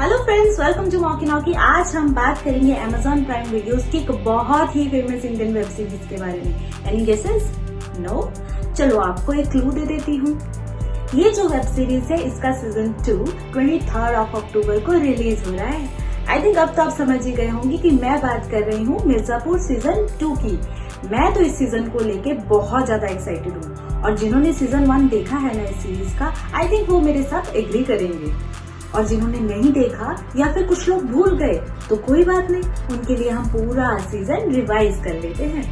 Hello friends, welcome to मॉकी नॉकी। आज हम बात करेंगे Amazon प्राइम वीडियोस की एक बहुत ही फेमस इंडियन वेब सीरीज के बारे में। Any guesses? नो? चलो आपको एक क्लू दे देती हूँ। ये जो वेब सीरीज है इसका सीजन 2 23 अक्टूबर को रिलीज हो रहा है। आई थिंक अब तो आप समझ ही गए होंगे कि मैं बात कर रही हूँ मिर्जापुर सीजन 2 की। मैं तो इस सीजन को लेके बहुत ज्यादा एक्साइटेड हूँ और जिन्होंने सीजन 1 देखा है ना इस सीरीज का, आई थिंक वो मेरे साथ एग्री करेंगे। और जिन्होंने नहीं देखा या फिर कुछ लोग भूल गए तो कोई बात नहीं, उनके लिए हम पूरा सीजन रिवाइज कर लेते हैं।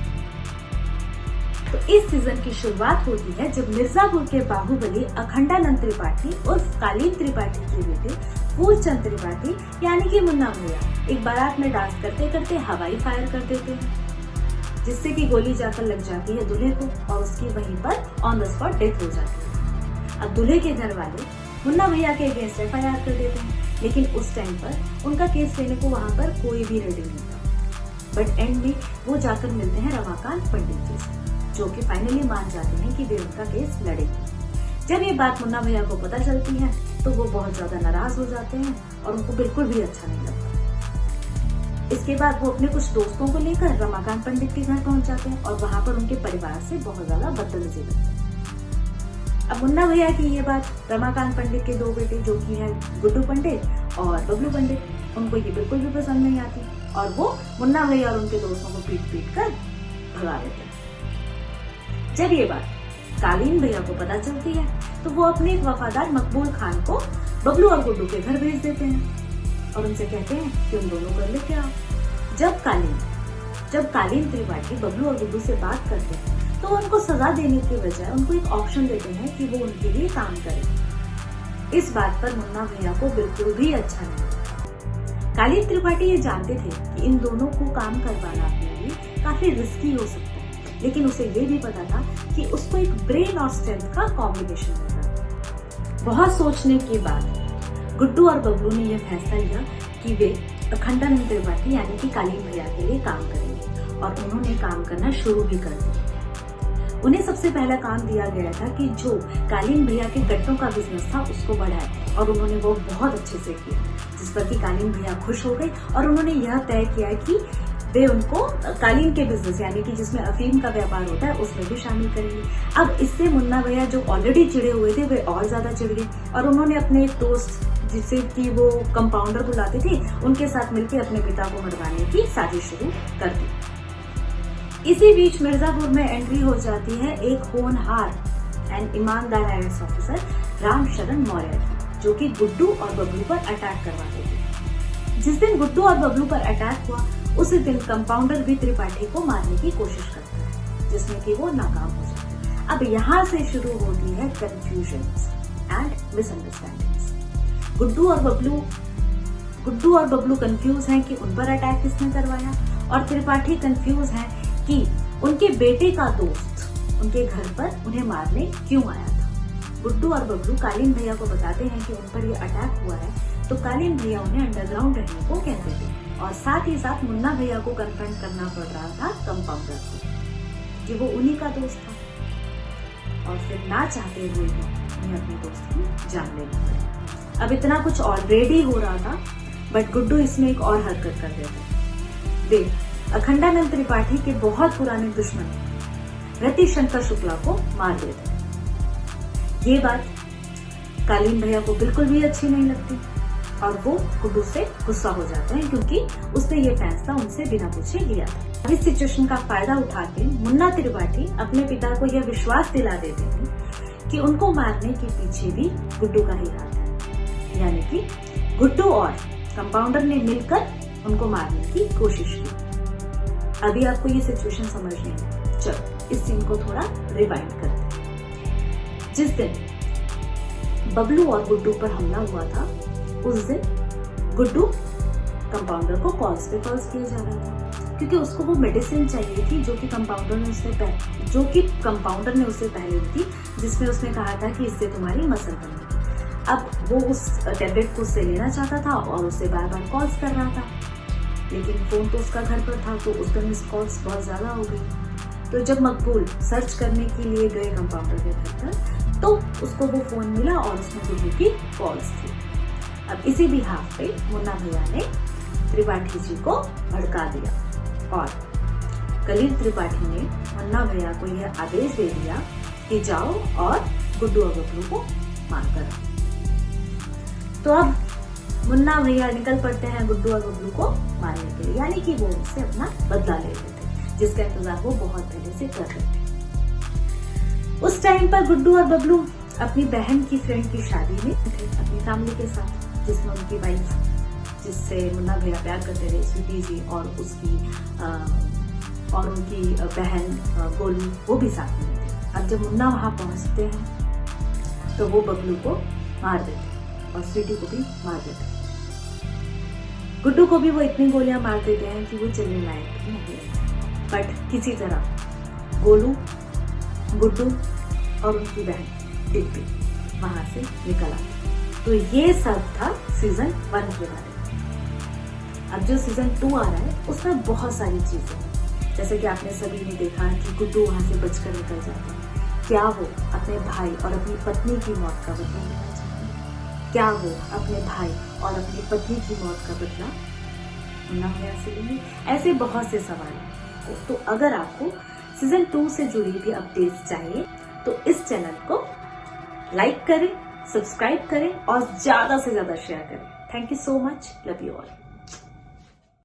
तो इस सीजन की शुरुआत होती है जब मिर्जापुर के बाहुबली अखंडानंद त्रिपाठी उर्फ कालीन त्रिपाठी के बेटे फूलचंद त्रिपाठी यानी कि मुन्ना भैया एक बारात में डांस करते करते हवाई फायर कर देते हैं, जिससे कि गोली जाकर लग जाती है दूल्हे को और उसकी वहीं पर ऑन द स्पॉट डेथ हो जाती है। अब दूल्हे के घर वाले मुन्ना भैया के अगेंस्ट FIR कर देते हैं, लेकिन उस टाइम पर उनका केस लेने को वहां पर कोई भी रेडी नहीं था। बट एंड में वो जाकर मिलते हैं रमाकांत पंडित जी से, जो कि फाइनली मान जाते हैं कि वे उनका केस लड़ेंगे। जब ये बात मुन्ना भैया को पता चलती है तो वो बहुत ज्यादा नाराज हो जाते हैं और उनको बिल्कुल भी अच्छा नहीं लगता। इसके बाद वो अपने कुछ दोस्तों को लेकर रमाकांत पंडित के घर पहुंच जाते हैं और वहां पर उनके परिवार से बहुत ज्यादा बदतमीजी करते हैं। अब मुन्ना भैया की ये बात रमाकांत पंडित के 2 बेटे जो कि है गुड्डू पंडित और बबलू पंडित, उनको ये बिल्कुल भी पसंद नहीं आती और वो मुन्ना भैया और उनके दोस्तों को पीट पीट कर भगा देते हैं। जब ये बात कालीन भैया को पता चलती है तो वो अपने एक वफादार मकबूल खान को बबलू और गुड्डू के घर भेज देते हैं और उनसे कहते हैं कि उन दोनों को लेके आओ। जब कालीन त्रिपाठी बबलू और गुड्डू से बात करते हैं तो उनको सजा देने के बजाय उनको एक ऑप्शन देते हैं कि वो उनके लिए काम करें। इस बात पर मुन्ना भैया को बिल्कुल भी अच्छा नहीं। कालीन त्रिपाठी ये जानते थे कि इन दोनों को काम करवाना अपने लिए काफी रिस्की हो सकता है, लेकिन उसे ये भी पता था कि उसको एक ब्रेन और स्ट्रेंथ का कॉम्बिनेशन मिला। बहुत सोचने के बाद गुड्डू और बबलू ने यह फैसला लिया कि वे अखंडानंद त्रिपाठी यानी कि कालीन भैया के लिए काम करेंगे और उन्होंने काम करना शुरू भी कर दिया। उन्हें सबसे पहला काम दिया गया था कि जो कालीन भैया के गट्टों का बिजनेस था उसको बढ़ाए और उन्होंने वो बहुत अच्छे से किया, जिस पर कि कालीन भैया खुश हो गए और उन्होंने यह तय किया कि वे उनको कालीन के बिजनेस यानी कि जिसमें अफीम का व्यापार होता है उसमें भी शामिल करेंगे। अब इससे मुन्ना भैया जो ऑलरेडी चिड़े हुए थे वे और ज्यादा चिढ़ गए और उन्होंने अपने एक दोस्त जिसे कि वो कंपाउंडर बुलाते थे उनके साथ मिलकर अपने पिता को मरवाने की साजिश शुरू कर दी। इसी बीच मिर्जापुर में एंट्री हो जाती है एक होनहार एंड ईमानदार IAS ऑफिसर रामशरण मौर्य, जो कि गुड्डू और बबलू पर अटैक करवाते थे। जिस दिन गुड्डू और बबलू पर अटैक हुआ उसी दिन कंपाउंडर भी त्रिपाठी को मारने की कोशिश करता है, जिसमें कि वो नाकाम हो जाता है। अब यहाँ से शुरू होती है कंफ्यूजन्स एंड मिसअंडरस्टैंडिंग्स। गुड्डू और बबलू कंफ्यूज हैं कि उन पर अटैक किसने करवाया और त्रिपाठी कंफ्यूज हैं कि उनके बेटे का दोस्त उनके घर पर उन्हें मारने क्यों आया था। गुड्डू और बबलू कालीन भैया को बताते हैं कि उन पर ये अटैक हुआ है, तो कालीन भैया उन्हें अंडरग्राउंड रहने को कहते थे और साथ ही साथ मुन्ना भैया को कन्फ्रंट करना पड़ रहा था कंपाउंडर को कि वो उन्हीं का दोस्त था और फिर ना चाहते हुए भी उन्हें अपने दोस्त की जान लेनी पड़ी। अब इतना कुछ ऑलरेडी हो रहा था बट गुड्डू इसमें एक और हरकत कर देते। वे अखंडानंद त्रिपाठी के बहुत पुराने दुश्मन रतिशंकर शुक्ला को मार देते। ये बात कालीन भैया को बिल्कुल भी अच्छी नहीं लगती और वो गुड्डू से गुस्सा हो जाते हैं क्योंकि उसने ये फैसला उनसे बिना पूछे लिया था। इस सिचुएशन का फायदा उठा के मुन्ना त्रिपाठी अपने पिता को यह विश्वास दिला देते हैं कि उनको मारने के पीछे भी गुड्डू का ही हाथ है, यानी कि गुड्डू और कंपाउंडर ने मिलकर उनको मारने की कोशिश की। अभी आपको ये सिचुएशन समझ नहीं है, चलो इस सीन को थोड़ा रिवाइंड करते हैं। जिस दिन बबलू और गुड्डू पर हमला हुआ था उस दिन गुड्डू कंपाउंडर को कॉल्स पे कॉल्स किए जा रहा था क्योंकि उसको वो मेडिसिन चाहिए थी जो कि कंपाउंडर ने उससे पहले दी थी, जिसमें उसने कहा था कि इससे तुम्हारी मसल बनेगी। अब वो उस टैबलेट को उससे लेना चाहता था और उससे बार बार कॉल्स कर रहा था, लेकिन फोन तो उसका घर पर था तो उस पर मिस कॉल्स बहुत ज्यादा हो गई। तो जब मकबूल सर्च करने के लिए गए कंपाउंडर के घर पर तो उसको वो फोन मिला और उसमें गुड्डू की कॉल्स थी। अब इसी बिहाफ पे मुन्ना भैया ने त्रिपाठी जी को भड़का दिया और कलील त्रिपाठी ने मुन्ना भैया को यह आदेश दे दिया कि जाओ और गुड्डू और बबलू को मार कर। तो अब मुन्ना भैया निकल पड़ते हैं गुड्डू और बबलू को मारने के लिए, यानी कि वो उससे अपना बदला ले रहे थे, जिसका इंतजार वो बहुत पहले से कर रहे थे। उस टाइम पर गुड्डू और बबलू अपनी बहन की फ्रेंड की शादी में थे अपनी फैमिली के साथ, जिसमें उनकी वाइफ, जिससे मुन्ना भैया प्यार करते थे, स्वीटी जी, और उनकी बहन गोलू, वो भी साथ में थे। अब जब मुन्ना वहां पहुंचते हैं तो वो बबलू को मार देते और स्वीटी को भी मार देते। गुड्डू को भी वो इतनी गोलियां मार देते हैं कि वो चलने लायक नहीं रहते। बट किसी तरह गोलू, गुड्डू और उनकी बहन टिप्पी वहां से निकल आते। तो ये सब था सीजन 1 के बारे में। अब जो सीजन 2 आ रहा है उसमें बहुत सारी चीजें हैं, जैसे कि आपने सभी ने देखा कि गुड्डू वहां से बचकर निकल जाता है। क्या वो अपने भाई और अपनी पत्नी की मौत का बदला लेना चाहते हैं? क्या वो अपने भाई और अपनी पत्नी की मौत का बदला मुन्ना भैया से लेंगे? ऐसे बहुत से सवाल हैं। तो अगर आपको सीजन 2 से जुड़ी भी अपडेट्स चाहिए तो इस चैनल को लाइक करें, सब्सक्राइब करें और ज्यादा से ज्यादा शेयर करें। Thank you so much, love you all.